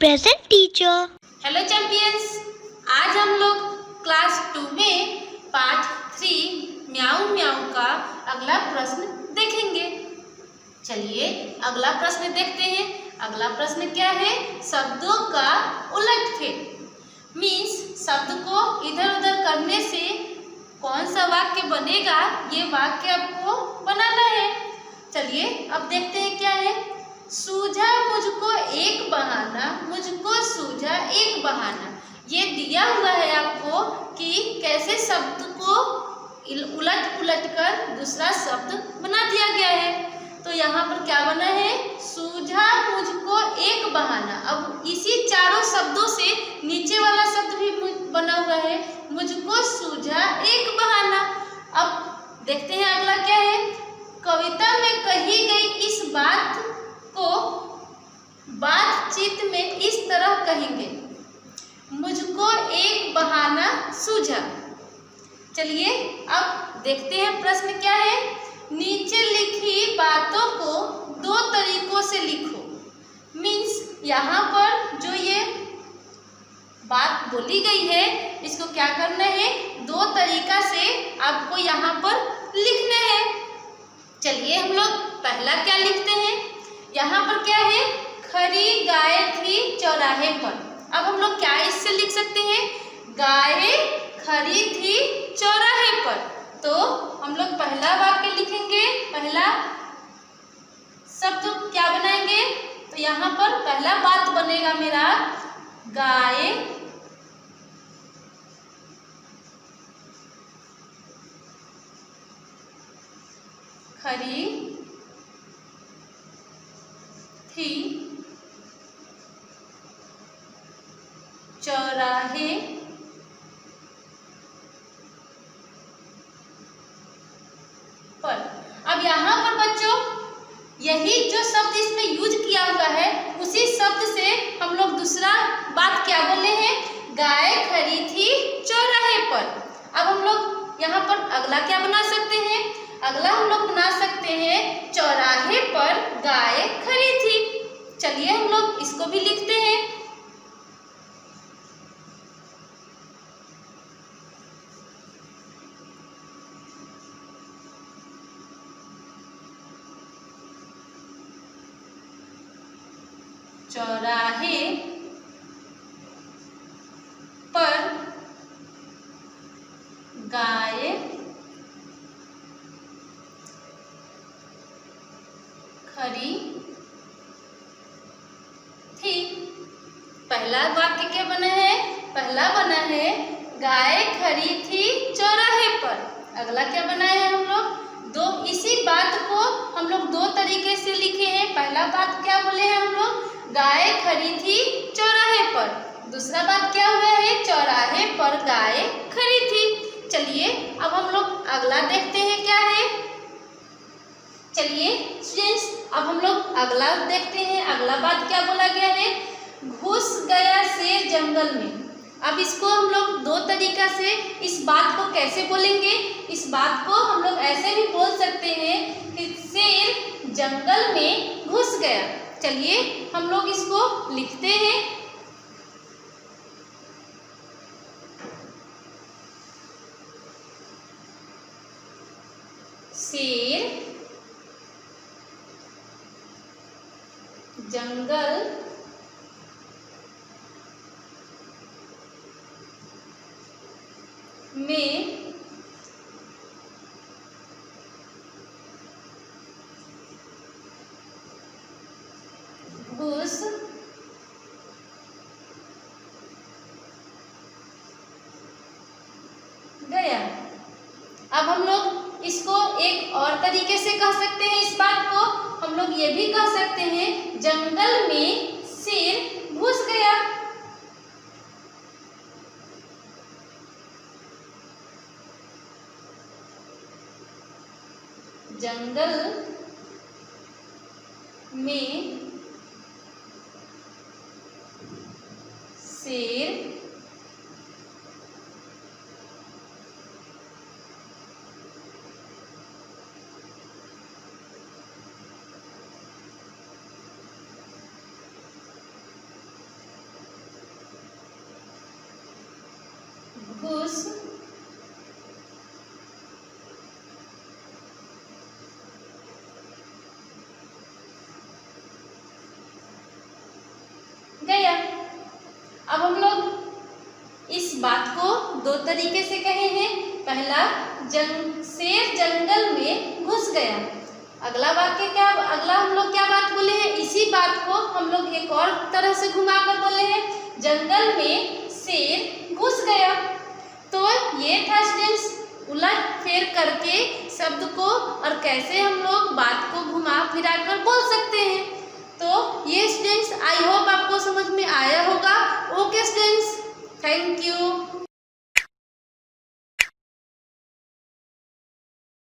Present teacher. Hello champions, आज हम लोग क्लास 2 में पार्ट 3 म्याऊ म्याऊ का अगला प्रश्न देखेंगे। चलिए अगला प्रश्न देखते हैं। अगला प्रश्न क्या है? शब्दों का उलटफेर। मीन्स शब्द को इधर उधर करने से कौन सा वाक्य बनेगा, ये वाक्य आपको बनाना है। चलिए अब देखते हैं क्या है। सूझा मुझको एक बहाना, मुझको सूझा एक बहाना। ये दिया हुआ है आपको कि कैसे शब्द को उलट पुलट कर दूसरा शब्द बना दिया गया है। तो यहाँ पर क्या बना है? सूझा मुझको एक बहाना। अब इसी चारों शब्दों से नीचे वाला शब्द भी बना हुआ है, मुझको सूझा एक बहाना। अब देखते हैं अगला क्या है। कविता में कही गई इस बात को बातचीत में इस तरह कहेंगे, मुझको एक बहाना सूझा। चलिए अब देखते हैं प्रश्न क्या है। नीचे लिखी बातों को दो तरीकों से लिखो। मीन्स यहाँ पर जो ये बात बोली गई है, इसको क्या करना है? दो तरीका से आपको यहाँ पर लिखना है। चलिए हम लोग पहला क्या लिखते हैं। यहाँ पर क्या है? खरी गाय थी चौराहे पर। अब हम लोग क्या इससे लिख सकते हैं? गाय खरी थी चौराहे पर। तो हम लोग पहला वाक्य लिखेंगे, पहला शब्द क्या बनाएंगे? तो यहाँ पर पहला बात बनेगा मेरा, गाय खरी थी चौराहे पर। अब यहाँ पर बच्चों यही जो शब्द इसमें यूज किया हुआ है, उसी शब्द से हम लोग दूसरा बात क्या बोले हैं? गाय खड़ी थी चौराहे पर। अब हम लोग यहाँ पर अगला क्या बना सकते हैं? अगला हम लोग बना सकते हैं चौराहे पर गाय खड़ी थी। चलिए हम लोग इसको भी लिखते हैं। चौराहे पर गाय खड़ी थी। पहला वाक्य क्या बना है? पहला बना है गाय खड़ी थी चौराहे पर। अगला क्या बनाए हैं हम लोग? दो इसी बात को हम लोग दो तरीके से लिखे हैं। पहला बात क्या बोले हैं हम लोग? गाय खड़ी थी चौराहे पर। दूसरा बात क्या हुआ है? चौराहे पर गाय खड़ी थी। चलिए अब हम लोग अगला देखते हैं क्या है। चलिए स्टूडेंट्स अब हम लोग अगला देखते हैं। अगला बात क्या बोला गया है? घुस गया शेर जंगल में। अब इसको हम लोग दो तरीका से इस बात को कैसे बोलेंगे? इस बात को हम लोग ऐसे भी बोल सकते हैं कि शेर जंगल में घुस गया। चलिए हम लोग इसको लिखते हैं। शेर जंगल में घुस गया। अब हम लोग इसको एक और तरीके से कह सकते हैं। इस बात को हम लोग ये भी कह सकते हैं, जंगल में शेर घुस गया। जंगल में शेर दो तरीके से कहे हैं। पहला, शेर जंगल में घुस गया। अगला वाक्य क्या, अगला हम लोग क्या बात बोले हैं, इसी बात को हम लोग एक और तरह से घुमाकर बोले हैं, जंगल में शेर घुस गया। तो ये था स्टूडेंट्स उलट फेर करके शब्द को और कैसे हम लोग बात को घुमा फिरा कर बोल सकते हैं। तो ये स्टूडेंट्स आई होप आपको समझ में आया होगा। Okay students, thank you.